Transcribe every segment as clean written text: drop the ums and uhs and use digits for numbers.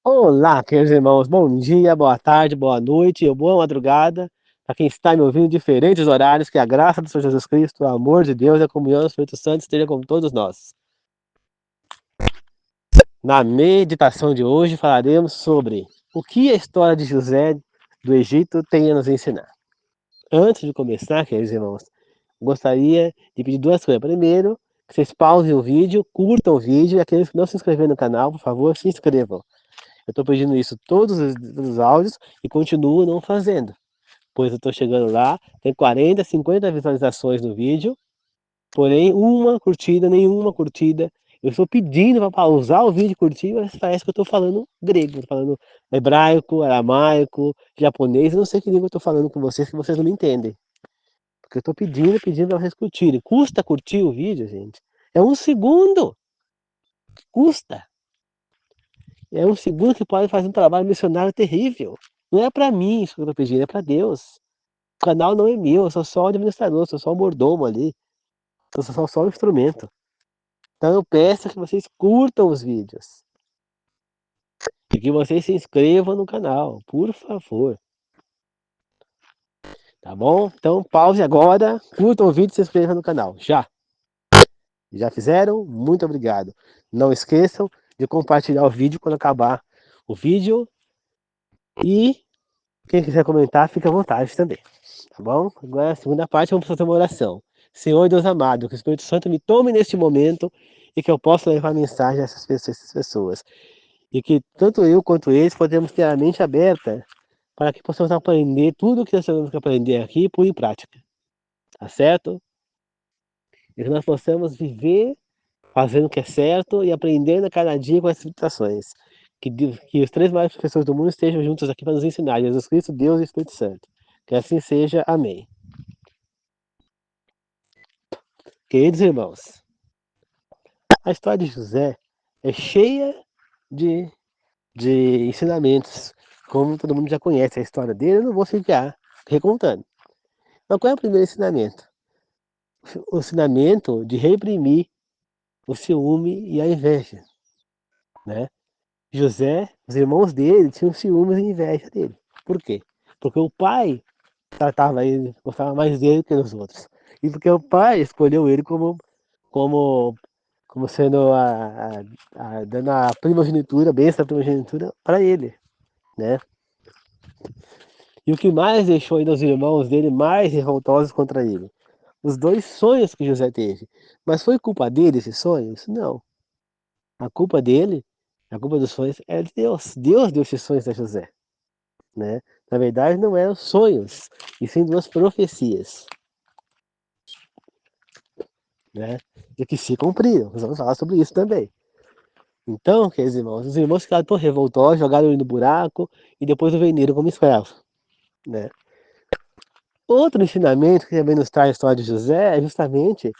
Olá, queridos irmãos, bom dia, boa tarde, boa noite ou boa madrugada para quem está me ouvindo em diferentes horários, que a graça do Senhor Jesus Cristo, o amor de Deus e a comunhão do Espírito Santo esteja com todos nós. Na meditação de hoje falaremos sobre o que a história de José do Egito tem a nos ensinar. Antes de começar, queridos irmãos, gostaria de pedir duas coisas. Primeiro, que vocês pausem o vídeo, curtam o vídeo e aqueles que não se inscreveram no canal, por favor, se inscrevam. Eu estou pedindo isso todos os áudios e continuo não fazendo, pois eu estou chegando lá, tem 40, 50 visualizações no vídeo, porém uma curtida, nenhuma curtida. Eu estou pedindo para pausar o vídeo e curtir, mas parece que eu estou falando grego, falando hebraico, aramaico, japonês, eu não sei que língua eu estou falando com vocês, que vocês não me entendem. Porque eu estou pedindo para vocês curtirem. Custa curtir o vídeo, gente? É um segundo! Custa! É um segundo que pode fazer um trabalho missionário terrível. Não é para mim isso que eu estou pedindo, é para Deus. O canal não é meu, eu sou só o administrador, sou só o mordomo ali. Eu sou só o instrumento. Então eu peço que vocês curtam os vídeos. E que vocês se inscrevam no canal, por favor. Tá bom? Então pause agora, curtam o vídeo e se inscrevam no canal. Já! Já fizeram? Muito obrigado. Não esqueçam de compartilhar o vídeo quando acabar o vídeo. E quem quiser comentar, fica à vontade também. Tá bom? Agora a segunda parte, vamos fazer uma oração. Senhor Deus amado, que o Espírito Santo me tome neste momento e que eu possa levar a mensagem a essas pessoas. E que tanto eu quanto eles podemos ter a mente aberta para que possamos aprender tudo o que nós temos que aprender aqui e pôr em prática. Tá certo? E que nós possamos viver fazendo o que é certo e aprendendo a cada dia com essas situações. Que os três maiores professores do mundo estejam juntos aqui para nos ensinar: Jesus Cristo, Deus e Espírito Santo. Que assim seja. Amém. Queridos irmãos, a história de José é cheia de, de ensinamentos, como todo mundo já conhece a história dele, eu não vou ficar recontando. Mas qual é o primeiro ensinamento? O ensinamento de reprimir o ciúme e a inveja, né? José, os irmãos dele tinham ciúmes e inveja dele. Por quê? Porque o pai tratava ele, gostava mais dele que dos outros. E porque o pai escolheu ele como, como sendo dando a primogenitura, a bênção da primogenitura para ele, né? E o que mais deixou ainda os irmãos dele mais revoltosos contra ele? Os dois sonhos que José teve. Mas foi culpa dele esses sonhos? Não. A culpa dele, a culpa dos sonhos é de Deus. Deus deu esses sonhos a José, né? Na verdade, não eram sonhos, e sim duas profecias, né? E que se cumpriram. Nós vamos falar sobre isso também. Então, queridos irmãos, os irmãos ficaram tão revoltosos, jogaram ele no buraco e depois o venderam como escravo, né? Outro ensinamento que também nos traz a história de José é justamente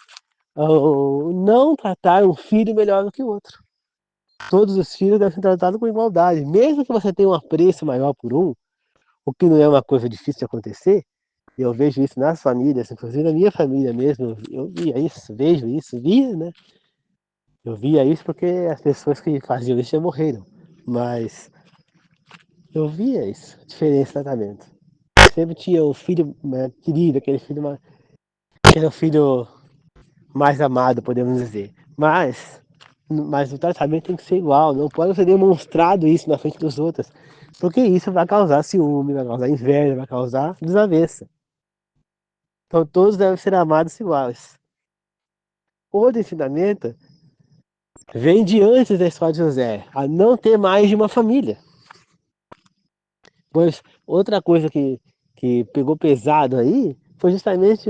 não tratar um filho melhor do que o outro. Todos os filhos devem ser tratados com igualdade. Mesmo que você tenha um apreço maior por um, o que não é uma coisa difícil de acontecer, eu vejo isso nas famílias, inclusive na minha família mesmo, eu via isso, vejo isso, via, né? Eu via isso porque as pessoas que faziam isso já morreram, mas eu via isso, diferença de tratamento. Sempre tinha o filho querido, aquele filho mais amado, podemos dizer. Mas o tratamento tem que ser igual, não pode ser demonstrado isso na frente dos outros, porque isso vai causar ciúme, vai causar inveja, vai causar desavença. Então todos devem ser amados iguais. Outro ensinamento vem de antes da história de José, a não ter mais de uma família. Pois outra coisa que pegou pesado aí foi justamente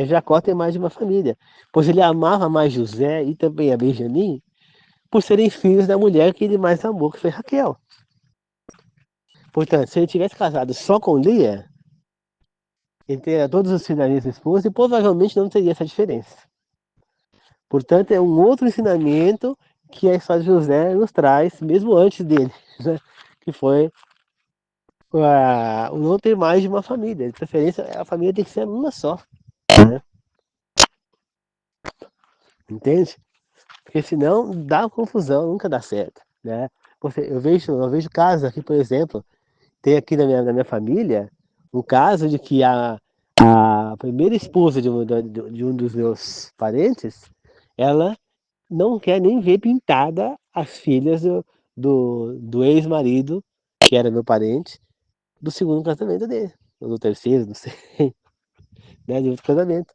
Jacó ter mais de uma família, pois ele amava mais José e também a Benjamim por serem filhos da mulher que ele mais amou, que foi Raquel. Portanto, se ele tivesse casado só com Lia, ele teria todos os filhos da mesma esposa e provavelmente não teria essa diferença. Portanto, é um outro ensinamento que a história de José nos traz, mesmo antes dele, né? Que foi o não ter mais de uma família. De preferência, a família tem que ser uma só, né? Entende? Porque senão dá confusão, nunca dá certo. né? Eu vejo casos aqui, por exemplo, tem aqui na minha família um caso de que a primeira esposa de um dos meus parentes, ela não quer nem ver pintada as filhas do ex-marido, que era meu parente, do segundo casamento dele, ou do terceiro, não sei, né, de outro casamento,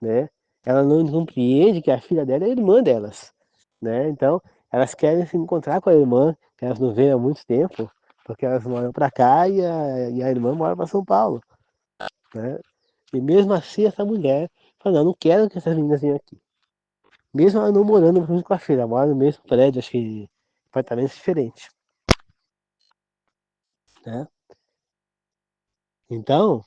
né? Ela não compreende que a filha dela é irmã delas, né? Então, elas querem se encontrar com a irmã, que elas não veem há muito tempo, porque elas moram para cá e a irmã mora para São Paulo, né? E mesmo assim, essa mulher fala, não, não quero que essas meninas venham aqui. Mesmo ela não morando junto com a filha, ela mora no mesmo prédio, acho que apartamentos diferentes, né? Então,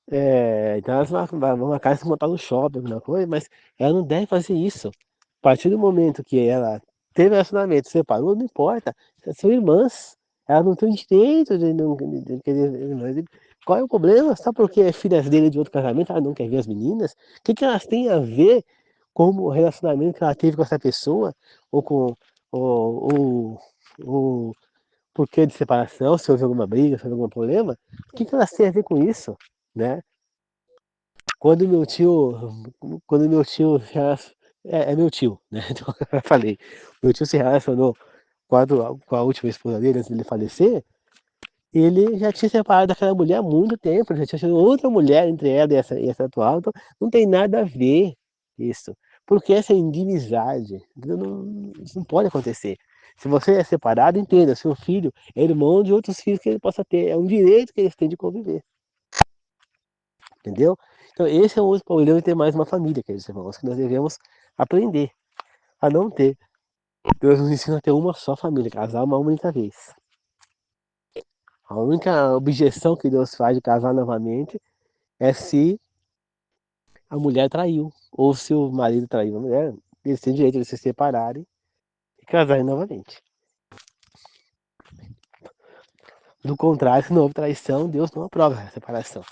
então elas vão marcar se montar no shopping, alguma coisa, mas ela não deve fazer isso. A partir do momento que ela teve relacionamento, separou, não importa. São irmãs. Elas não têm direito de querer irmãs. Qual é o problema? Só porque é filhas dele de outro casamento, ela não quer ver as meninas? O que que elas têm a ver com o relacionamento que ela teve com essa pessoa? Ou com o porquê de separação, se houve alguma briga, se houve algum problema? O que que elas têm a ver com isso? Né? Quando meu tio, quando meu tio é meu tio, né? Então, eu falei, meu tio se relacionou com a última esposa dele antes dele falecer, ele já tinha separado daquela mulher há muito tempo, ele já tinha tido outra mulher entre ela e essa atual, então não tem nada a ver isso. Porque essa inimizade, entendeu? Não, isso não pode acontecer. Se você é separado, entenda, seu filho é irmão de outros filhos que ele possa ter, é um direito que eles têm de conviver. Entendeu? Então esse é o outro problema de ter mais uma família, queridos irmãos, que nós devemos aprender a não ter. Deus nos ensina a ter uma só família, casar uma única vez. A única objeção que Deus faz de casar novamente é se a mulher traiu, ou se o marido traiu a mulher, eles têm direito de se separarem e casarem novamente. Do contrário, se não houve traição, Deus não aprova a separação.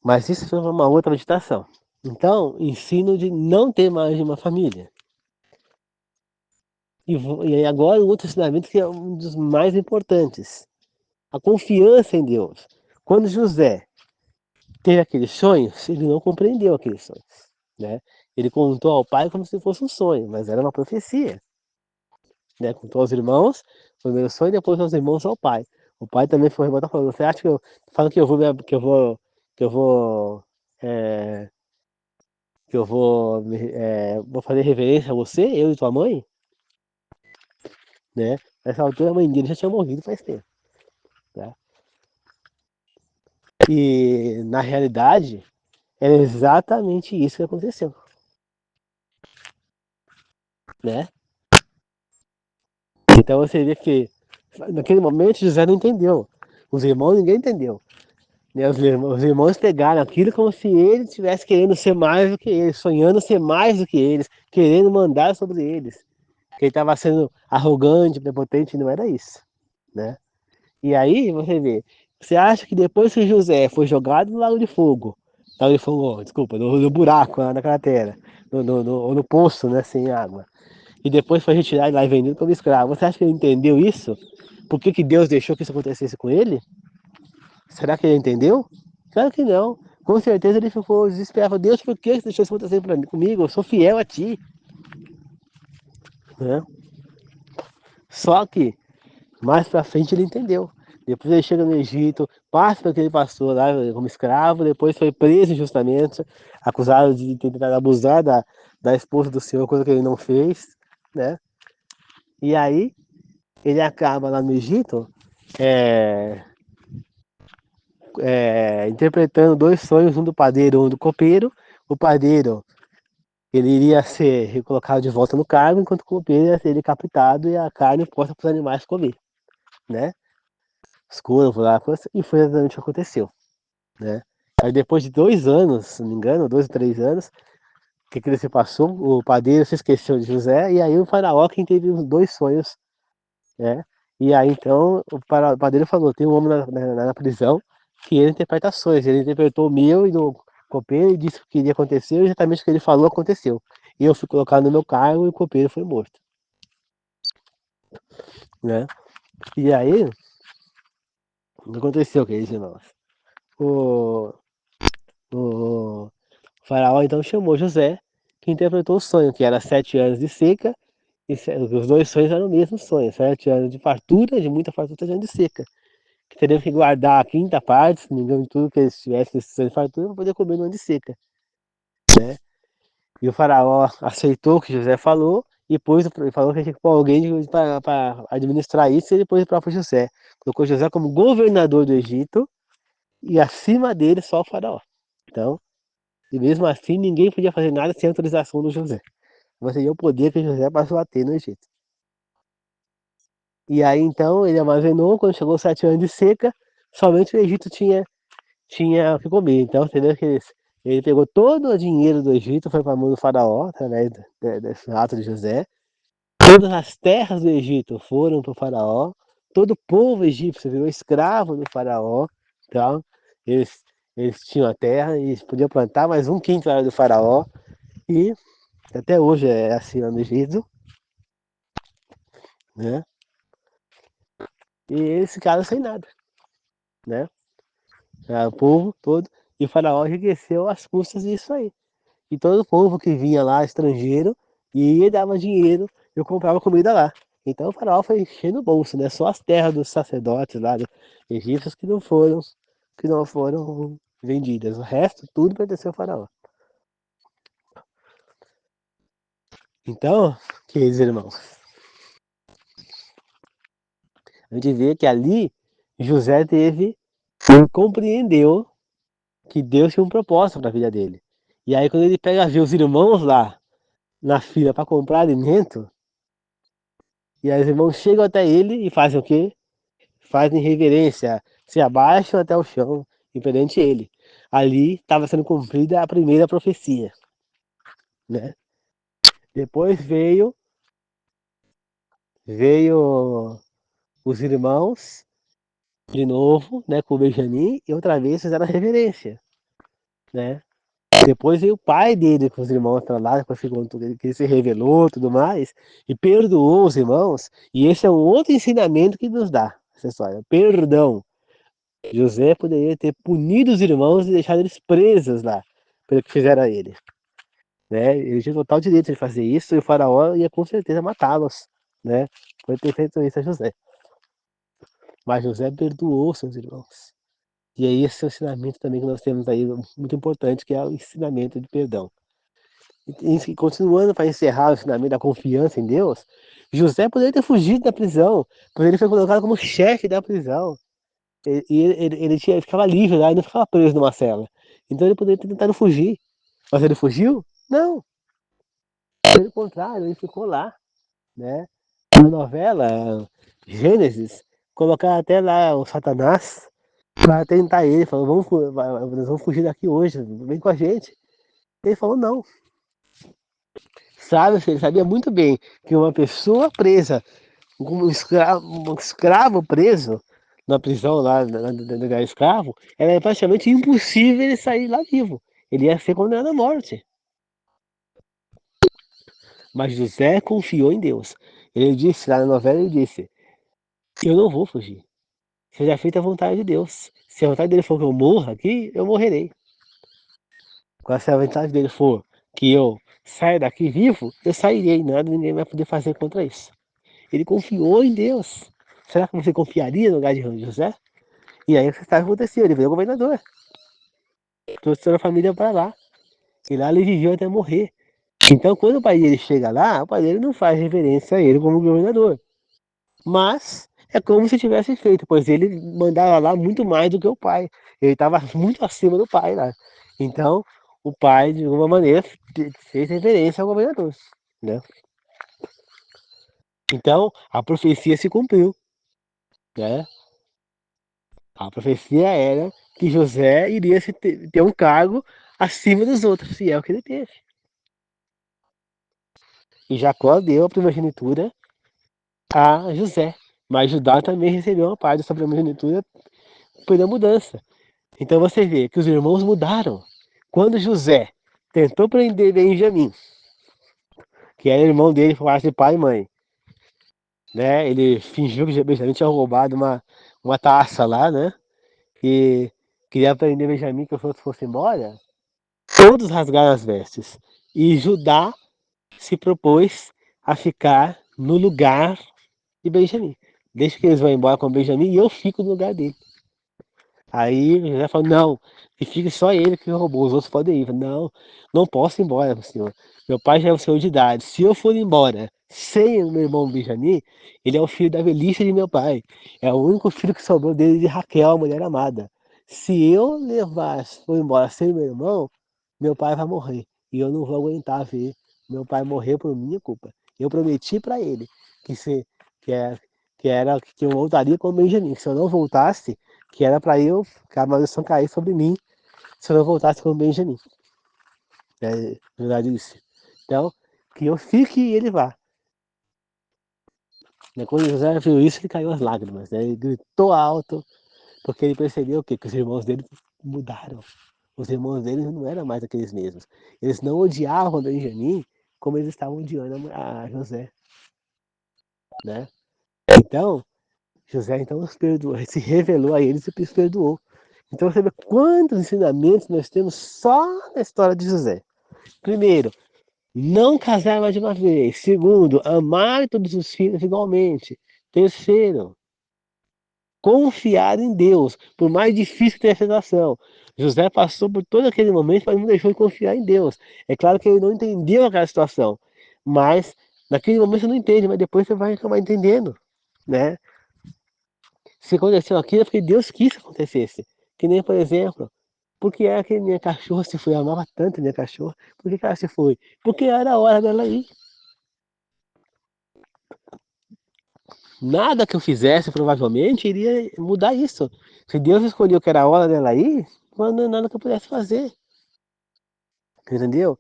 Mas isso foi uma outra meditação. Então, ensino de não ter mais de uma família. E aí agora o outro ensinamento que é um dos mais importantes. A confiança em Deus. Quando José teve aqueles sonhos, ele não compreendeu aqueles sonhos, né? Ele contou ao pai como se fosse um sonho, mas era uma profecia, né? Contou aos irmãos, o primeiro sonho, depois aos irmãos ao pai. O pai também foi revoltado falando, você acha que eu falo que eu vou que eu vou é, vou fazer reverência a você, eu e tua mãe, né? Nessa altura a mãe dele já tinha morrido faz tempo, né? E na realidade era exatamente isso que aconteceu, né? Então você vê que naquele momento José não entendeu. Os irmãos ninguém entendeu. Né? Os irmãos pegaram aquilo como se ele estivesse querendo ser mais do que eles, sonhando ser mais do que eles, querendo mandar sobre eles. Que ele estava sendo arrogante, prepotente, não era isso, né? E aí você vê, você acha que depois que José foi jogado no lago de fogo, desculpa, no buraco, lá na cratera, ou no poço, né, sem água, e depois foi retirado lá e vendido como escravo, você acha que ele entendeu isso? Por que que Deus deixou que isso acontecesse com ele? Será que ele entendeu? Claro que não. Com certeza ele ficou desesperado. Deus, por que você deixou isso acontecer comigo? Eu sou fiel a ti. Né? Só que mais pra frente ele entendeu. Depois ele chega no Egito, passa pelo que ele passou lá como escravo, depois foi preso injustamente, acusado de tentar abusar da esposa do Senhor, coisa que ele não fez, né? E aí ele acaba lá no Egito é, interpretando dois sonhos, um do padeiro e um do copeiro. O padeiro ele iria ser colocado de volta no cargo, enquanto o copeiro ia ser decapitado e a carne posta para os animais comer, né? Os corvos lá, e foi exatamente o que aconteceu, né? Aí depois de 2 anos, se não me engano, 2 ou 3 anos, o que ele se passou? O padeiro se esqueceu de José, e aí o faraó quem teve os dois sonhos, né? E aí então o padeiro falou, tem um homem na prisão que ele interpreta sonhos, ele interpretou o meu e do copeiro e disse o que iria acontecer, e exatamente o que ele falou aconteceu. E eu fui colocado no meu cargo e o copeiro foi morto. né? E aí, o que aconteceu, queridos irmãos? O, o faraó então chamou José, que interpretou o sonho, que era 7 anos de seca, e os dois sonhos eram o mesmo sonho, 7 anos de fartura, de muita fartura, 7 anos de seca. Que teriam que guardar a quinta parte, se não me engano, de tudo que eles tivessem nesse sonho de fartura, para poder comer no ano de seca, né? E o faraó aceitou o que José falou, e depois falou que tinha que pôr alguém para administrar isso, e depois o próprio José. Colocou José como governador do Egito, e acima dele só o faraó. Então, e mesmo assim, ninguém podia fazer nada sem autorização do José. Você vê o poder que José passou a ter no Egito. E aí, então, ele armazenou, quando chegou 7 anos de seca, somente o Egito tinha o que comer. Então, entendeu que ele pegou todo o dinheiro do Egito, foi para a mão do faraó, através desse ato de José. Todas as terras do Egito foram para o faraó. Todo o povo egípcio virou escravo do faraó. Então, eles, eles tinham a terra e eles podiam plantar, mas um quinto era do faraó. E até hoje é assim lá no Egito, né? E eles ficaram sem nada, né? O povo todo. E o faraó enriqueceu às custas disso aí. E todo o povo que vinha lá, estrangeiro, ia e dava dinheiro, eu comprava comida lá. Então o faraó foi enchendo o bolso, né? Só as terras dos sacerdotes lá, dos egípcios, que não foram vendidas. O resto, tudo pertenceu ao faraó. Então, queridos irmãos, a gente vê que ali José compreendeu que Deus tinha um propósito para a vida dele. E aí quando ele pega ver os irmãos lá na fila para comprar alimento, e aí os irmãos chegam até ele e fazem o quê? Fazem reverência, se abaixam até o chão perante ele. Ali estava sendo cumprida a primeira profecia, né? Depois veio os irmãos de novo, né, com o Benjamim, e outra vez fizeram a reverência, né? Depois veio o pai dele com os irmãos para lá, depois que ele se revelou e tudo mais, e perdoou os irmãos. E esse é um outro ensinamento que nos dá essa história: perdão. José poderia ter punido os irmãos e deixado eles presos lá, pelo que fizeram a ele. Né? Ele tinha total direito de fazer isso, e o faraó ia com certeza matá-los, né? Por ter feito isso a José. Mas José perdoou seus irmãos. E aí esse é o ensinamento também que nós temos aí, muito importante, que é o ensinamento de perdão. E continuando para encerrar o ensinamento da confiança em Deus, José poderia ter fugido da prisão, pois ele foi colocado como chefe da prisão. E ele ficava livre lá, ele não ficava preso numa cela. Então ele poderia ter tentado fugir. Mas ele fugiu? Não. Pelo contrário, ele ficou lá, né? Na novela Gênesis, colocar até lá o Satanás para tentar ele. Falou, nós vamos fugir daqui hoje, vem com a gente. Ele falou, não. Sabe, ele sabia muito bem que uma pessoa presa, um escravo preso na prisão lá, no lugar escravo, era praticamente impossível ele sair lá vivo. Ele ia ser condenado à morte. Mas José confiou em Deus. Ele disse lá na novela, ele disse, eu não vou fugir. Seja feita a vontade de Deus. Se a vontade dele for que eu morra aqui, eu morrerei. Agora, se a vontade dele for que eu saia daqui vivo, eu sairei. Nada ninguém vai poder fazer contra isso. Ele confiou em Deus. Será que você confiaria no lugar de José? E aí o que está acontecendo? Ele veio governador. Trouxe toda a família para lá. E lá ele viveu até morrer. Então, quando o pai dele chega lá, o pai dele não faz reverência a ele como governador. Mas é como se tivesse feito, pois ele mandava lá muito mais do que o pai. Ele estava muito acima do pai lá. Então, o pai, de alguma maneira, fez reverência ao governador. Né? Então, a profecia se cumpriu. Né? A profecia era que José iria ter um cargo acima dos outros, e é o que ele teve. E Jacó deu a primogenitura a José, mas Judá também recebeu uma parte dessa primogenitura pela mudança. Então você vê que os irmãos mudaram. Quando José tentou prender Benjamim, que era irmão dele, por parte de pai e mãe, né? Ele fingiu que Benjamin tinha roubado uma taça lá, né? E queria prender Benjamin que os outros fossem embora. Todos rasgaram as vestes. E Judá se propôs a ficar no lugar de Benjamim. Deixa que eles vão embora com Benjamim e eu fico no lugar dele. Aí José falou, não, que fique só ele que roubou, os outros podem ir. Falei, não, não posso ir embora, senhor. Meu pai já é o senhor de idade. Se eu for embora sem o meu irmão Benjamim, ele é o filho da velhice de meu pai. É o único filho que sobrou dele de Raquel, a mulher amada. Se eu levar, for embora sem meu irmão, meu pai vai morrer. E eu não vou aguentar ver meu pai morrer por minha culpa. Eu prometi para ele que, se, que, é, que eu voltaria com o Benjamim. Que se eu não voltasse, que era para eu, que a maldição cair sobre mim, se eu não voltasse com o Benjamin. É verdade isso. Então, que eu fique e ele vá. Quando José viu isso, ele caiu as lágrimas. Né? Ele gritou alto, porque ele percebeu que os irmãos dele mudaram. Os irmãos dele não eram mais aqueles mesmos. Eles não odiavam Benjamim como eles estavam odiando a José. Né? Então, José então os perdoou, se revelou a eles e os perdoou. Então você vê quantos ensinamentos nós temos só na história de José. Primeiro, não casar mais de uma vez. Segundo, amar todos os filhos igualmente. Terceiro, confiar em Deus, por mais difícil que tenha a situação. José passou por todo aquele momento, mas não deixou de confiar em Deus. É claro que ele não entendeu aquela situação, mas naquele momento você não entende, mas depois você vai acabar entendendo, né? Se aconteceu aquilo é porque Deus quis que acontecesse. Que nem, por exemplo, porque é que minha cachorra se foi, eu amava tanto minha cachorra, por que ela se foi? Porque era a hora dela ir. Nada que eu fizesse provavelmente iria mudar isso. Se Deus escolheu que era a hora dela ir, não é nada que eu pudesse fazer. Entendeu?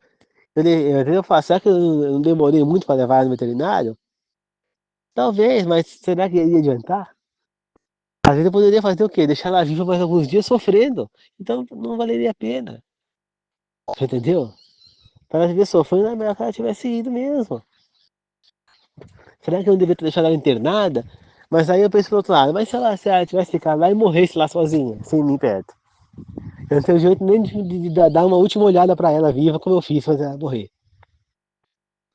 Eu falo, será que eu não demorei muito para levar ela no veterinário? Talvez, mas será que iria adiantar? Às vezes eu poderia fazer o quê? Deixar ela viva mais alguns dias sofrendo. Então não valeria a pena. Você entendeu? Para ela viver sofrendo, é melhor que ela tivesse ido mesmo. Será que eu não deveria ter deixado ela internada? Mas aí eu penso pro outro lado, mas se ela tivesse ficado lá e morresse lá sozinha, sem mim perto. Eu não tenho jeito nem de dar uma última olhada pra ela viva, como eu fiz, fazer ela morrer.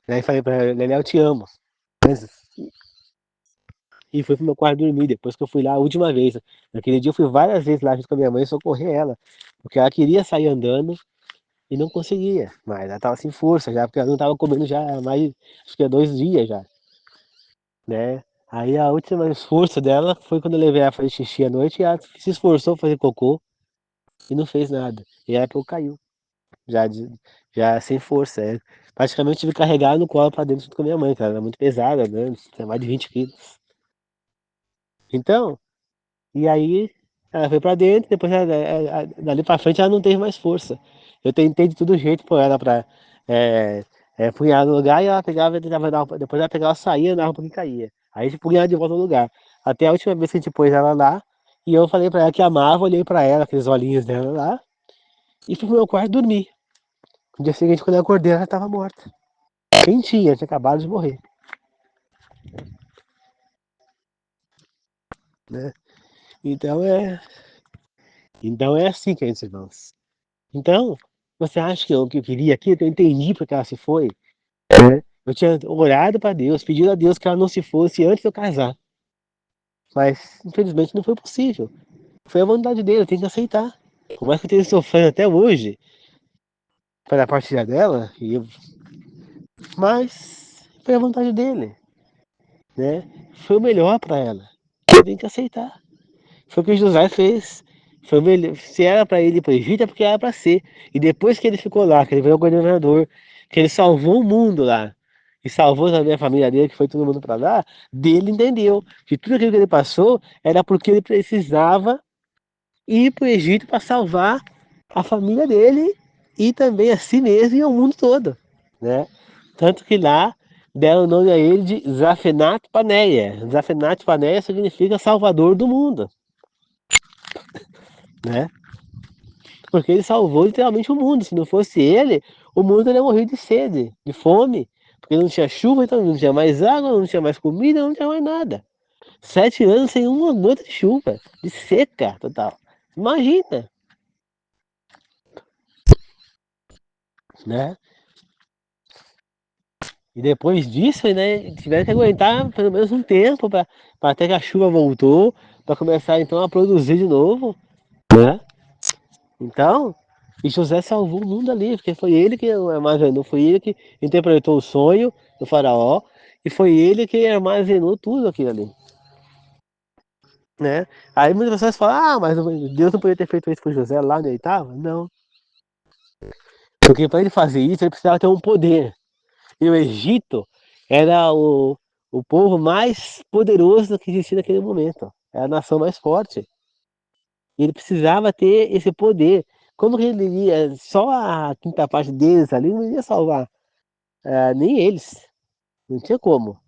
Aí falei pra ela, Lélia, eu te amo. E fui pro meu quarto dormir, depois que eu fui lá a última vez. Naquele dia eu fui várias vezes lá junto com a minha mãe socorrer ela. Porque ela queria sair andando e não conseguia. Mas ela tava sem força já, porque ela não tava comendo já há mais, acho que há 2 dias já, né? Aí a última esforço dela foi quando eu levei ela a fazer xixi à noite e ela se esforçou pra fazer cocô e não fez nada. E aí ela caiu. Já, já sem força. É. Praticamente tive que carregar no colo pra dentro junto com a minha mãe, cara. Ela é muito pesada, né? Tem mais de 20 quilos. Então, e aí ela foi pra dentro, depois dali pra frente ela não teve mais força. Eu tentei de todo jeito pôr ela pra punhar no lugar e ela pegava, depois ela pegava, saía, andava um pouquinho e caía. Aí a gente punha ela de volta no lugar. Até a última vez que a gente pôs ela lá, e eu falei pra ela que amava, olhei pra ela, aqueles olhinhos dela lá, e fui pro meu quarto dormir. No dia seguinte, quando eu acordei, ela estava morta. Quentinha, tinha acabado de morrer. Né? Então então é assim, queridos irmãos. Então, você acha que eu queria aqui, que eu entendi porque ela se foi? Né? Eu tinha orado para Deus, pedido a Deus que ela não se fosse antes de eu casar. Mas, infelizmente, não foi possível. Foi a vontade dele, eu tenho que aceitar. Por mais que eu esteja sofrendo até hoje pela partilha dela, mas foi a vontade dele. Né? Foi o melhor para ela. Eu tenho que aceitar. Foi o que José fez. Foi melhor. Se era para ele ir para o Egito, é porque era para ser. E depois que ele ficou lá, que ele virou governador, que ele salvou o mundo lá, e salvou também a família dele, que foi todo mundo para lá, dele entendeu que tudo aquilo que ele passou era porque ele precisava ir para o Egito para salvar a família dele e também a si mesmo e ao mundo todo. Né? Tanto que lá deram o nome a ele de Zafenat Paneia. Zafenat Paneia significa Salvador do mundo. Né? Porque ele salvou literalmente o mundo. Se não fosse ele, o mundo ia morrer de sede, de fome. Porque não tinha chuva, então não tinha mais água, não tinha mais comida, não tinha mais nada. 7 anos sem uma gota de chuva, de seca total. Imagina, né? E depois disso, né, tiveram que aguentar pelo menos um tempo para até que a chuva voltou, para começar então a produzir de novo, né? Então, e José salvou o mundo ali, porque foi ele que armazenou, foi ele que interpretou o sonho do faraó, e foi ele que armazenou tudo aquilo ali, né? Aí muitas pessoas falam, ah, mas Deus não podia ter feito isso com José lá onde ele estava? Não, porque para ele fazer isso, ele precisava ter um poder. E o Egito era o povo mais poderoso que existia naquele momento. Era a nação mais forte. E ele precisava ter esse poder. Como que ele iria, só a quinta parte deles ali não iria salvar, nem eles. Não tinha como,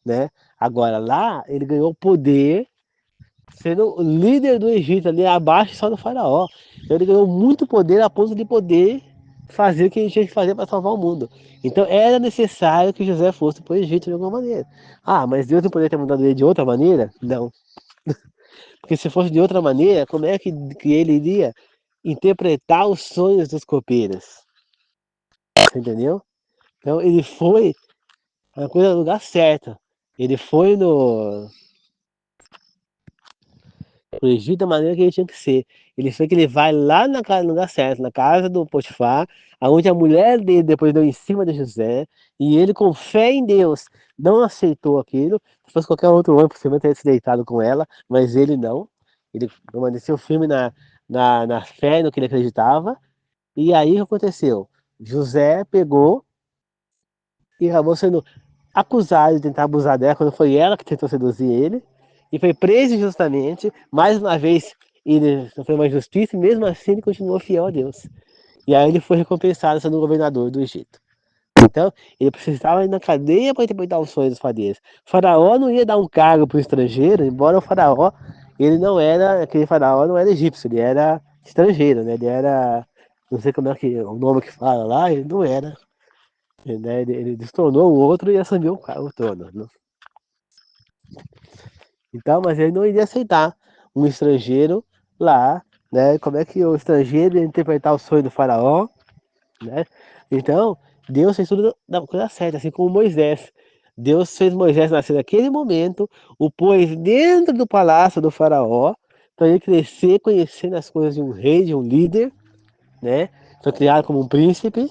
né? Agora lá ele ganhou poder sendo o líder do Egito ali abaixo só do faraó. Então ele ganhou muito poder a ponto de poder fazer o que ele tinha que fazer para salvar o mundo. Então era necessário que José fosse para o Egito de alguma maneira. Ah, mas Deus não poderia ter mandado ele de outra maneira? Não. Porque se fosse de outra maneira, como é que ele iria interpretar os sonhos dos copeiros? Entendeu? Então ele foi a coisa no lugar certo. Ele foi no Egito da maneira que ele tinha que ser. Ele foi que ele vai lá na casa, no lugar certo, na casa do Potifar, aonde a mulher dele depois deu em cima de José, e ele com fé em Deus não aceitou aquilo. Se fosse qualquer outro homem, possivelmente teria se deitado com ela, mas ele não. Ele permaneceu firme na fé, no que ele acreditava. E aí o que aconteceu? José pegou e acabou sendo acusado de tentar abusar dela, quando foi ela que tentou seduzir ele, e foi preso injustamente. Mais uma vez, ele sofreu uma injustiça, e mesmo assim ele continuou fiel a Deus. E aí ele foi recompensado sendo governador do Egito. Então, ele precisava ir na cadeia para interpretar os sonhos dos fadeiros. O faraó não ia dar um cargo para o estrangeiro, embora o faraó, ele não era, aquele faraó não era egípcio, ele era estrangeiro, né? Ele era, não sei como é que o nome que fala lá, ele não era, né? Ele destronou o outro e assumiu o trono, né? Então, mas ele não iria aceitar um estrangeiro lá, né? Como é que o estrangeiro ia interpretar o sonho do faraó, né? Então, Deus fez tudo da coisa certa, assim como Moisés. Deus fez Moisés nascer naquele momento, o pôs dentro do palácio do faraó, para ele crescer conhecendo as coisas de um rei, de um líder, né? Foi criado como um príncipe.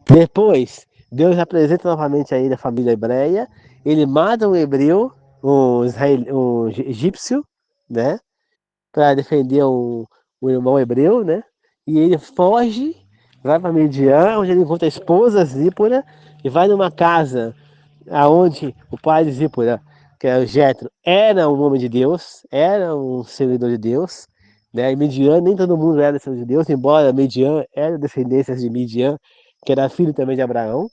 Depois, Deus apresenta novamente a ele a família hebreia, ele mata um hebreu, um egípcio, né? Para defender o irmão hebreu, né? E ele foge, vai para Midian, onde ele encontra a esposa Zípora, e vai numa casa aonde o pai de Zípora, que é o Jetro, era um homem de Deus, era um servidor de Deus, né? E Midian, nem todo mundo era servidor de Deus, embora Midian era descendência de Midian, que era filho também de Abraão,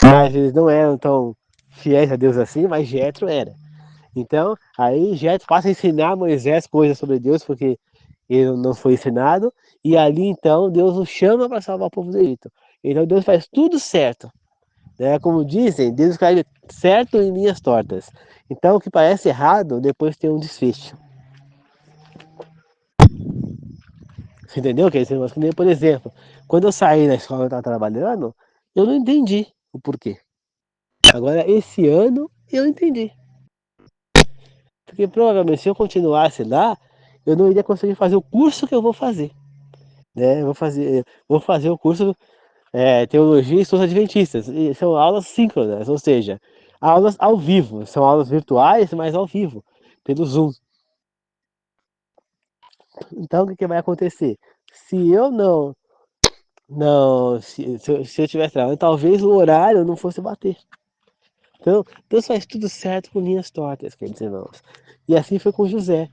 mas eles não eram tão fiéis a Deus assim, mas Jetro era. Então, aí Jetro passa a ensinar a Moisés coisas sobre Deus, porque ele não foi ensinado, e ali então Deus o chama para salvar o povo do Egito. Então Deus faz tudo certo, né? Como dizem, Deus escreve certo em linhas tortas. Então o que parece errado, depois tem um desfecho. Você entendeu? Que por exemplo, quando eu saí da escola que eu estava trabalhando, eu não entendi o porquê. Agora, esse ano, eu entendi. Porque provavelmente se eu continuasse lá, eu não iria conseguir fazer o curso que eu vou fazer. Né? Eu vou fazer o curso Teologia e Estudos Adventistas. E são aulas síncronas, ou seja, aulas ao vivo. São aulas virtuais, mas ao vivo, pelo Zoom. Então, o que vai acontecer? Se eu se eu tivesse trabalhando, talvez o horário não fosse bater. Então, Deus faz tudo certo com linhas tortas, queridos irmãos. E assim foi com José.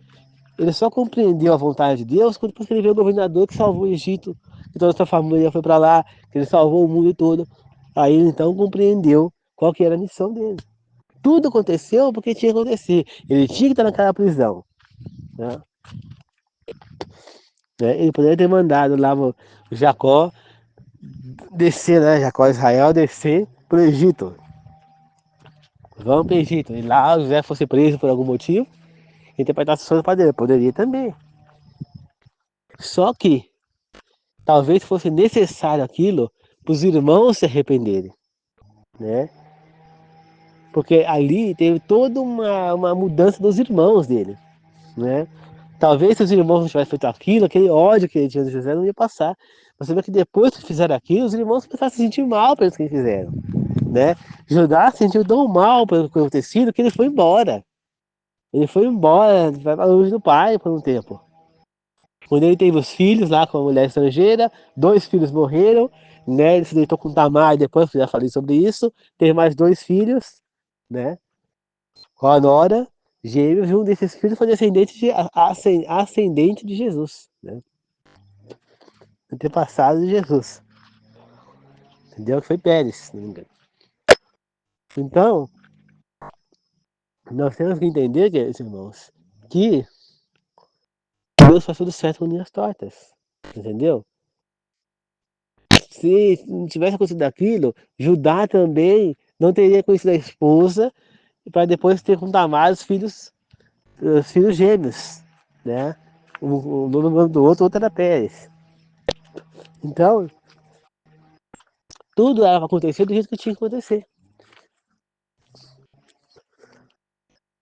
Ele só compreendeu a vontade de Deus quando ele viu o governador que salvou o Egito, que toda a sua família foi para lá, que ele salvou o mundo todo. Aí ele então compreendeu qual que era a missão dele. Tudo aconteceu porque tinha que acontecer. Ele tinha que estar naquela prisão, né? Ele poderia ter mandado lá o Jacó descer, né? Jacó Israel descer para o Egito. Vamos para o Egito. E lá José fosse preso por algum motivo, interpretar sonhos para Deus. Poderia também. Só que talvez fosse necessário aquilo para os irmãos se arrependerem, né? Porque ali teve toda uma mudança dos irmãos dele, né? Talvez se os irmãos não tivessem feito aquilo, aquele ódio que ele tinha de José não ia passar. Mas você vê que depois que fizeram aquilo, os irmãos começaram a se sentir mal pelos que fizeram, né? Judá se sentiu tão mal pelo que acontecido que ele foi embora. Ele foi embora, vai para longe do pai por um tempo. Quando ele teve os filhos lá com a mulher estrangeira, 2 filhos morreram, né? Ele se deitou com Tamar, depois eu já falei sobre isso. Teve mais 2 filhos, né? Com a nora, gêmeos, e um desses filhos foi ascendente de Jesus, né? Antepassado de Jesus. Entendeu? Que foi Pérez, se não me engano. Então, nós temos que entender, queridos irmãos, que Deus faz tudo certo com linhas tortas. Entendeu? Se não tivesse acontecido aquilo, Judá também não teria conhecido a esposa para depois ter com Tamar os filhos gêmeos, né? O nome do outro era Pérez. Então, tudo era para acontecer do jeito que tinha que acontecer.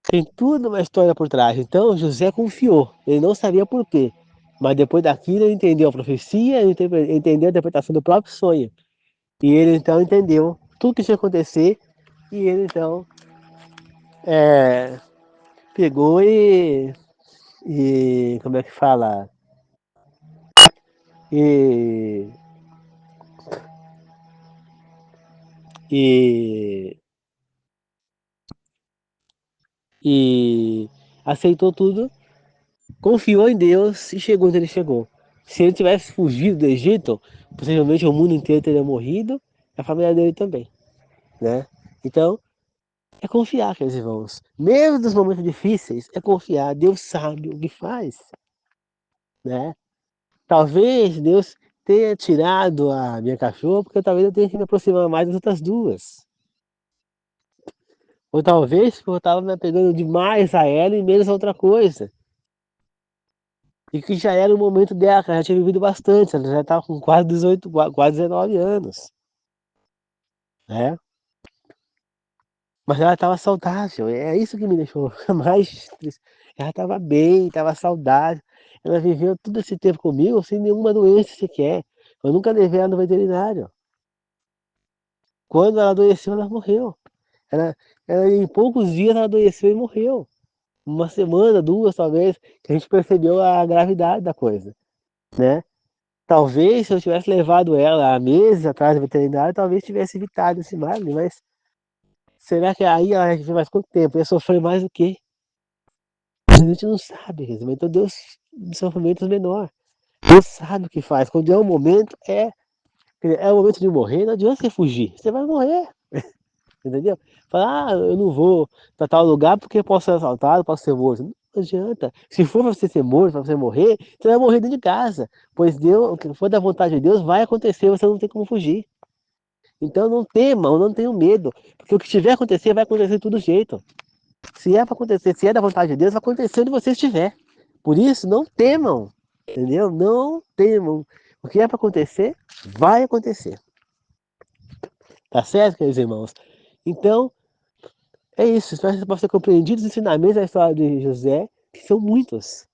Tem tudo uma história por trás. Então, José confiou. Ele não sabia por quê. Mas depois daquilo, ele entendeu a profecia, ele entendeu a interpretação do próprio sonho. E ele então entendeu tudo que tinha que acontecer. E ele então é, pegou e. Como é que fala? E. E. E aceitou tudo, confiou em Deus e chegou onde ele chegou. Se ele tivesse fugido do Egito, possivelmente o mundo inteiro teria morrido, a família dele também, né? Então, é confiar, queridos irmãos. Mesmo nos momentos difíceis, é confiar. Deus sabe o que faz, né? Talvez Deus tenha tirado a minha cachorra, porque talvez eu tenha que me aproximar mais das outras 2. Ou talvez porque eu estava me apegando demais a ela e menos a outra coisa. E que já era o momento dela, que ela já tinha vivido bastante, ela já estava com quase 18, quase 19 anos, né? Mas ela estava saudável, é isso que me deixou mais triste. Ela estava bem, estava saudável. Ela viveu todo esse tempo comigo sem nenhuma doença sequer. Eu nunca levei ela no veterinário. Quando ela adoeceu, ela morreu. Ela, em poucos dias ela adoeceu e morreu. Uma semana, 2 talvez, que a gente percebeu a gravidade da coisa, né? Talvez se eu tivesse levado ela há meses atrás no veterinário, talvez tivesse evitado esse mal, mas será que aí ela ia viver mais quanto tempo? Ia sofrer mais do que? A gente não sabe, então Deus de sofrimentos menor. Deus sabe o que faz. Quando é o momento, é o momento de morrer, não adianta você fugir. Você vai morrer, entendeu? Falar, eu não vou para tal lugar porque posso ser assaltado, posso ser morto. Não adianta. Se for para você ser morto, para você morrer, você vai morrer dentro de casa. Pois Deus, o que for da vontade de Deus vai acontecer, você não tem como fugir. Então não temam, não tenham medo, porque o que tiver a acontecer vai acontecer de todo jeito. Se é para acontecer, se é da vontade de Deus, vai acontecer onde você estiver. Por isso, não temam, entendeu? Não temam. O que é para acontecer, vai acontecer. Tá certo, queridos irmãos? Então, é isso. Espero que você possa ter compreendido os ensinamentos da história de José, que são muitos,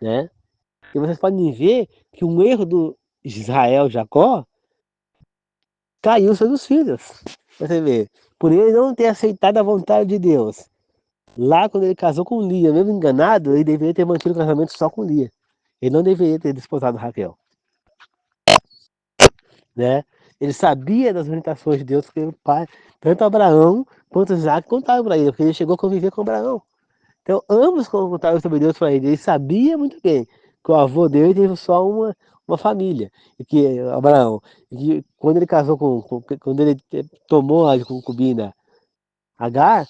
né? E vocês podem ver que um erro do Israel, Jacó, caiu sobre os filhos. Você vê, por ele não ter aceitado a vontade de Deus. Lá, quando ele casou com Lia, mesmo enganado, ele deveria ter mantido o casamento só com Lia. Ele não deveria ter desposado Raquel, né? Ele sabia das orientações de Deus, porque o pai, tanto Abraão quanto Isaac contaram para ele, porque ele chegou a conviver com Abraão. Então, ambos contaram sobre Deus para ele. Ele sabia muito bem que o avô dele teve só uma família, e que Abraão, e que quando ele casou quando ele tomou a concubina Agar,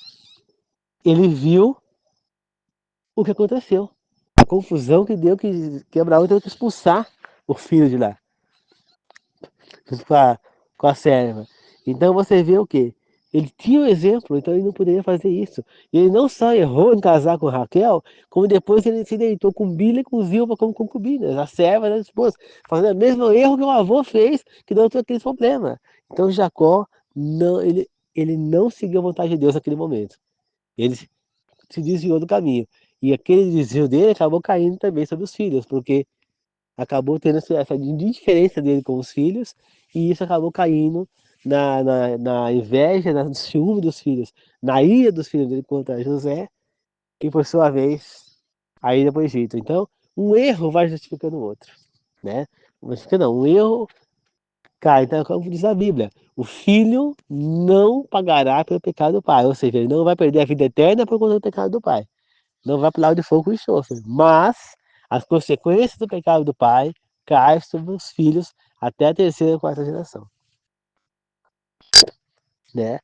ele viu o que aconteceu. A confusão que deu que Abraão teve que expulsar o filho de lá, junto com a serva. Então você vê o quê? Ele tinha um exemplo, então ele não poderia fazer isso. E ele não só errou em casar com Raquel, como depois ele se deitou com Bila e com Zilpa como concubinas, a serva da esposa, fazendo o mesmo erro que o avô fez, que deu todo aquele problema. Então Jacó, não, ele não seguiu a vontade de Deus naquele momento. Ele se desviou do caminho. E aquele desvio dele acabou caindo também sobre os filhos, porque acabou tendo essa indiferença dele com os filhos, e isso acabou caindo na inveja, no ciúme dos filhos, na ira dos filhos dele contra José, e por sua vez, a ira para o Egito. Então, um erro vai justificando o outro, né? Um erro cai. Então, como diz a Bíblia, o filho não pagará pelo pecado do pai, ou seja, ele não vai perder a vida eterna por conta do pecado do pai. Não vai para o lado de fogo e enxofre, mas as consequências do pecado do pai caem sobre os filhos até a terceira e quarta geração, né?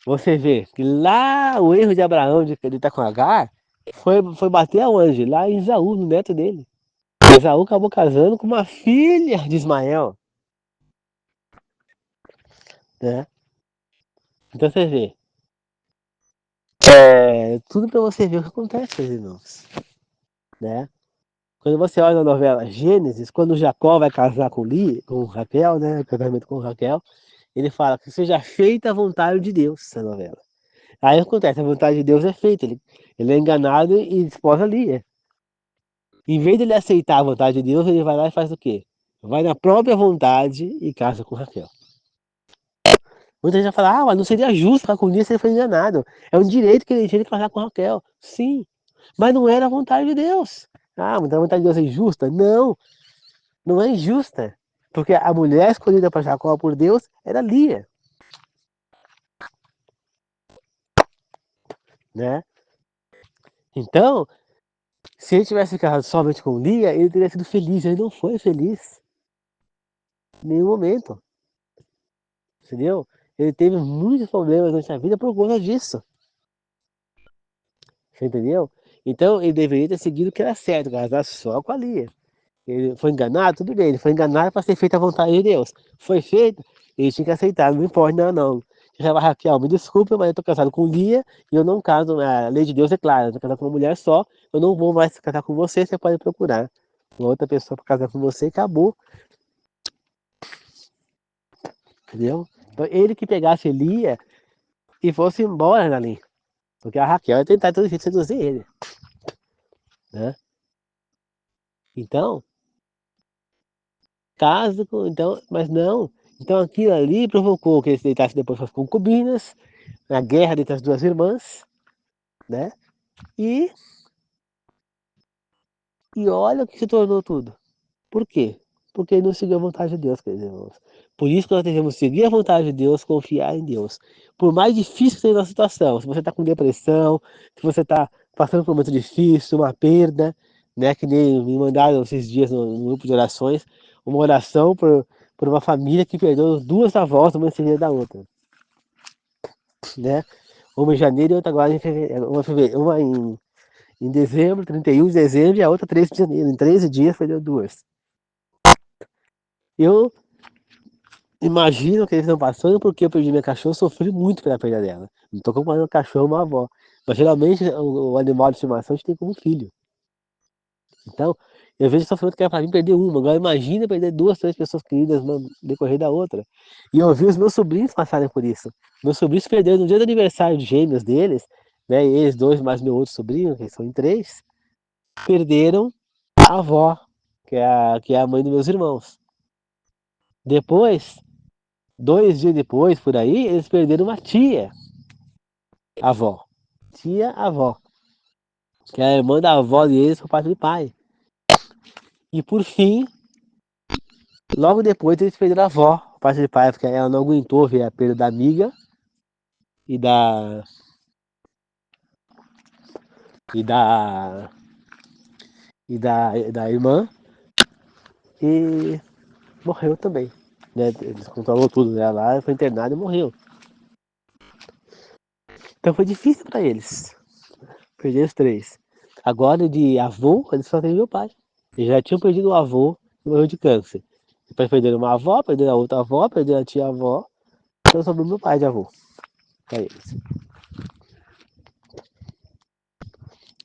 Você vê que lá o erro de Abraão de acreditar com Agar foi bater aonde? Lá em Esaú, no neto dele. Esaú acabou casando com uma filha de Ismael, né? Então você vê, tudo para você ver o que acontece, meus irmãos, né? Quando você olha na novela Gênesis, quando Jacó vai casar com Raquel, né? Casamento com Raquel, ele fala que seja feita a vontade de Deus, essa novela. Aí acontece, a vontade de Deus é feita, ele é enganado e esposa Lia. Em vez de ele aceitar a vontade de Deus, ele vai lá e faz o quê? Vai na própria vontade e casa com Raquel. Muita gente vai falar, mas não seria justo ficar com Lia se ele foi enganado. É um direito que ele tinha de casar com Raquel. Sim, mas não era a vontade de Deus. Ah, mas a vontade de Deus é injusta? Não, não é injusta. Porque a mulher escolhida para Jacó por Deus era Lia, né? Então, se ele tivesse ficado somente com Lia, ele teria sido feliz. Ele não foi feliz em nenhum momento, entendeu? Ele teve muitos problemas na sua vida por conta disso, você entendeu? Então, ele deveria ter seguido o que era certo, casar só com a Lia. Ele foi enganado, tudo bem, ele foi enganado para ser feita a vontade de Deus. Foi feito, ele tinha que aceitar, não importa, não, não. Raquel, me desculpe, mas eu tô casado com Lia e eu não caso, a lei de Deus é clara, eu tô casado com uma mulher só, eu não vou mais casar com você, você pode procurar uma outra pessoa para casar com você e acabou, entendeu? Então ele que pegasse Lia e fosse embora dali, porque a Raquel ia tentar todo jeito seduzir ele, né? Então, caso, então, mas não. Então aquilo ali provocou que ele se deitasse depois com as concubinas, na guerra entre as duas irmãs, né? E, e olha o que se tornou tudo. Por quê? Porque ele não seguiu a vontade de Deus, queridos irmãos. Por isso que nós devemos seguir a vontade de Deus, confiar em Deus. Por mais difícil que seja a situação, se você está com depressão, se você está passando por um momento difícil, uma perda, né? Que nem me mandaram esses dias no grupo de orações, uma oração por uma família que perdeu duas avós, uma em seguida da outra, né? Uma em janeiro e outra agora em fevereiro, uma em dezembro, 31 de dezembro, e a outra 13 de janeiro. Em 13 dias perdeu duas. Eu imagino que eles estão passando porque eu perdi minha cachorra, sofri muito pela perda dela. Não estou comparando o cachorro com uma avó. Mas geralmente o animal de estimação a gente tem como filho. Então, eu vejo o sofrimento que era para mim perder uma. Agora imagina perder duas, três pessoas queridas no decorrer da outra. E eu vi os meus sobrinhos passarem por isso. Meus sobrinhos perderam no dia do aniversário de gêmeos deles, né? Eles dois mais meu outro sobrinho, que são em três, perderam a avó, que é a mãe dos meus irmãos. Depois, 2 dias depois, por aí, eles perderam uma tia, avó. Tia, avó. Que é a irmã da avó deles por parte do pai. E por fim, logo depois eles perderam a avó, por parte do pai, porque ela não aguentou ver a perda da amiga e da. e da. da irmã. E morreu também. Né? Eles controlou tudo dela lá, foi internado e morreu. Então foi difícil para eles. Perder os três. Agora de avô, eles só têm meu pai. Eles já tinham perdido o avô e morreu de câncer. Depois perderam uma avó, perderam a outra avó, perderam a tia-avó. Então sobre o meu pai de avô, para eles.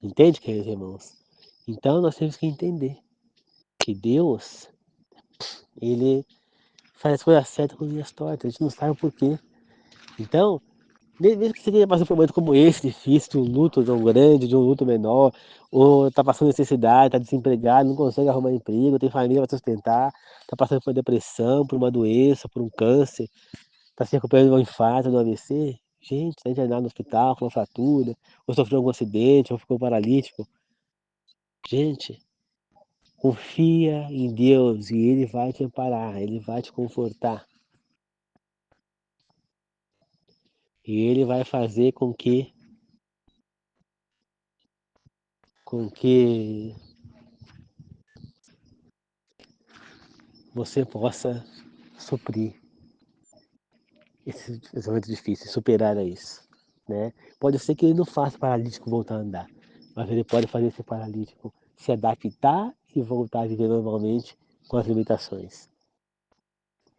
Entende, queridos irmãos? Então nós temos que entender que Deus, ele faz as coisas certas com linhas tortas, a gente não sabe o porquê. Então, mesmo que você tenha passado por um momento como esse, difícil, de um luto tão grande, de um luto menor, ou está passando necessidade, está desempregado, não consegue arrumar emprego, tem família para sustentar, está passando por uma depressão, por uma doença, por um câncer, está se recuperando de um infarto, de um AVC, gente, está internado no hospital com uma fratura, ou sofreu algum acidente, ou ficou paralítico. Gente, confia em Deus e Ele vai te amparar, Ele vai te confortar. E Ele vai fazer com que você possa suprir esse momento difícil, superar isso, né? Pode ser que ele não faça o paralítico voltar a andar, mas ele pode fazer esse paralítico se adaptar e voltar a viver normalmente com as limitações.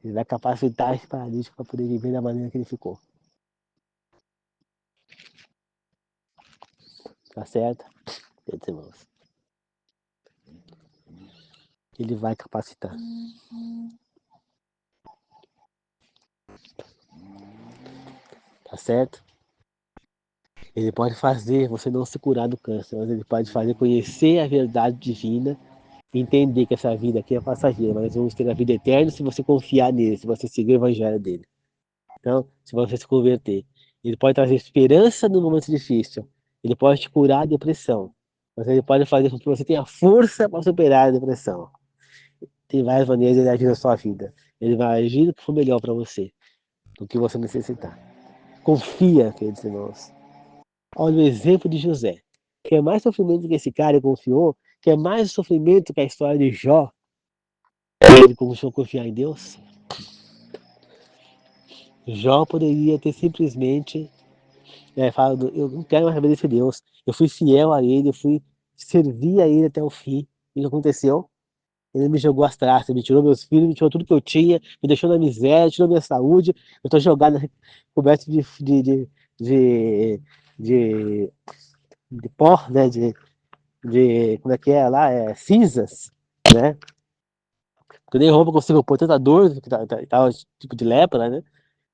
Ele vai capacitar esse paralítico para poder viver da maneira que ele ficou. Tá certo? Meus irmãos. Ele vai capacitar. Tá certo? Ele pode fazer você não se curar do câncer, mas ele pode fazer conhecer a verdade divina, entender que essa vida aqui é passageira, mas vamos ter a vida eterna se você confiar nele, se você seguir o evangelho dele. Então, se você se converter, ele pode trazer esperança no momento difícil, ele pode te curar a depressão, mas ele pode fazer com que você tenha força para superar a depressão. Tem várias maneiras de ele agir na sua vida. Ele vai agir do que for melhor para você, do que você necessitar. Confia, queridos irmãos. Olha o exemplo de José. Quer mais sofrimento que esse cara confiou? Quer mais sofrimento que a história de Jó? Ele começou a confiar em Deus? Jó poderia ter simplesmente falado, eu não quero mais saber desse Deus. Eu fui fiel a ele, eu fui servir a ele até o fim. E o que aconteceu? Ele me jogou as traças, me tirou meus filhos, me tirou tudo que eu tinha, me deixou na miséria, tirou minha saúde. Eu tô jogado, coberto de, de pó, né? Como é que é lá? Cinzas, né? Porque nem roupa eu consigo pôr tanta dor, que tá tipo de lepra, né?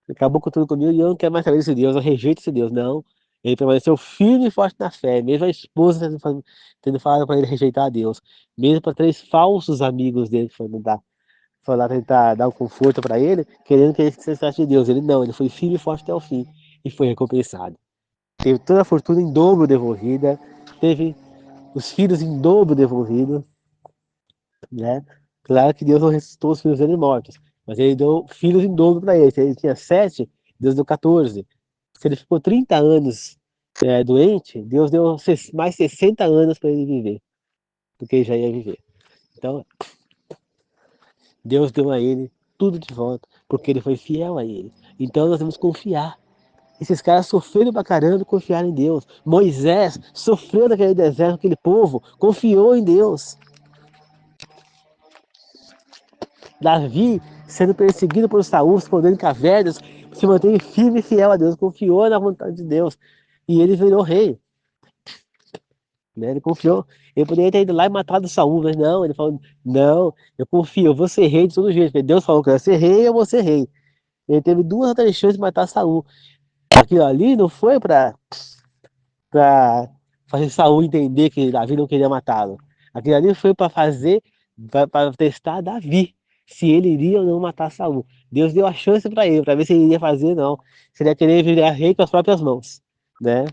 Acabou com tudo comigo e eu não quero mais saber desse Deus, eu rejeito esse Deus, não. Ele permaneceu firme e forte na fé, mesmo a esposa tendo falado para ele rejeitar a Deus, mesmo para 3 falsos amigos dele que foram lá tentar dar um conforto para ele, querendo que ele se distrançasse de Deus. Ele não, ele foi firme e forte até o fim e foi recompensado. Teve toda a fortuna em dobro devolvida, teve os filhos em dobro devolvidos, né? Claro que Deus não ressuscitou os filhos dele mortos, mas ele deu filhos em dobro para ele. Se ele tinha 7, Deus deu 14. Se ele ficou 30 anos doente, Deus deu mais 60 anos para ele viver, porque ele já ia viver. Então, Deus deu a ele tudo de volta, porque ele foi fiel a ele. Então, nós temos que confiar. Esses caras sofreram pra caramba e confiaram em Deus. Moisés sofreu naquele deserto, aquele povo, confiou em Deus. Davi, sendo perseguido por Saul, se escondendo em cavernas, se manteve firme e fiel a Deus, confiou na vontade de Deus. E ele virou rei. Né? Ele confiou. Ele poderia ter ido lá e matado Saul, mas não, ele falou: não, eu confio, eu vou ser rei de todo jeito. Porque Deus falou que eu ia ser rei, eu vou ser rei. Ele teve 2 ou 3 chances de matar Saul. Aquilo ali não foi para fazer Saul entender que Davi não queria matá-lo. Aquilo ali foi para fazer, para testar Davi, se ele iria ou não matar Saul. Deus deu a chance para ele, para ver se ele iria fazer ou não. Se ele ia querer virar rei com as próprias mãos, né?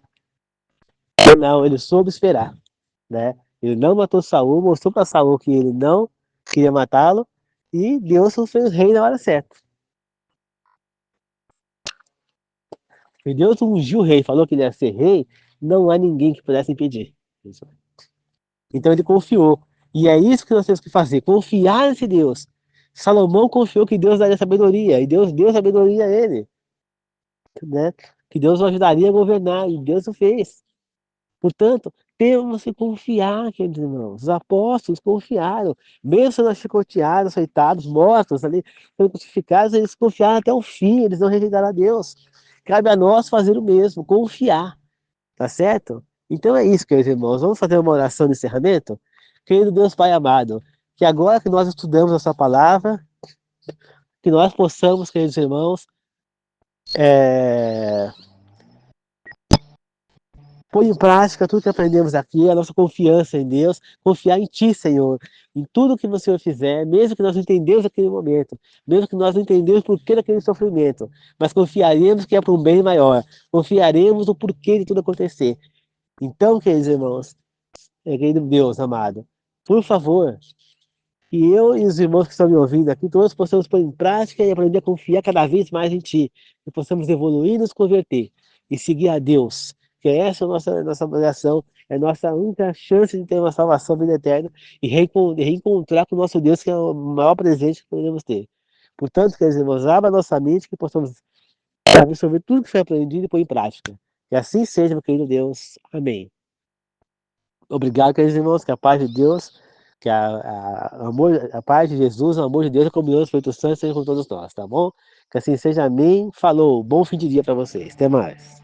Não, ele soube esperar, né? Ele não matou Saul, mostrou para Saul que ele não queria matá-lo e Deus o fez rei na hora certa. E Deus ungiu o rei, falou que ele ia ser rei, não há ninguém que pudesse impedir. Então ele confiou. E é isso que nós temos que fazer, confiar nesse Deus. Salomão confiou que Deus daria sabedoria, e Deus deu sabedoria a ele, né? Que Deus o ajudaria a governar, e Deus o fez. Portanto, Temos que confiar, queridos irmãos. Os apóstolos confiaram, mesmo sendo chicoteados, açoitados, mortos ali, sendo crucificados, eles confiaram até o fim, eles não rejeitaram a Deus. Cabe a nós fazer o mesmo, confiar, tá certo? Então é isso, queridos irmãos. Vamos fazer uma oração de encerramento? Querido Deus Pai amado, que agora que nós estudamos a sua palavra, que nós possamos, queridos irmãos, é, pôr em prática tudo que aprendemos aqui, a nossa confiança em Deus, confiar em Ti, Senhor, em tudo que o Senhor fizer, mesmo que nós não entendemos aquele momento, mesmo que nós não entendemos o porquê daquele sofrimento, mas confiaremos que é para um bem maior, confiaremos no porquê de tudo acontecer. Então, queridos irmãos, querido Deus amado, por favor, que eu e os irmãos que estão me ouvindo aqui, todos possamos pôr em prática e aprender a confiar cada vez mais em Ti, que possamos evoluir e nos converter e seguir a Deus, que essa é a nossa obrigação, é a nossa única chance de ter uma salvação vida eterna e reencontrar com o nosso Deus, que é o maior presente que podemos ter. Portanto, queridos irmãos, abra a nossa mente, que possamos absorver tudo que foi aprendido e pôr em prática. Que assim seja, meu querido Deus. Amém. Obrigado, queridos irmãos, que a paz de Deus, que a paz de Jesus, o amor de Deus, a comunhão do Espírito Santo seja com todos nós, tá bom? Que assim seja, amém. Falou, bom fim de dia para vocês. Até mais.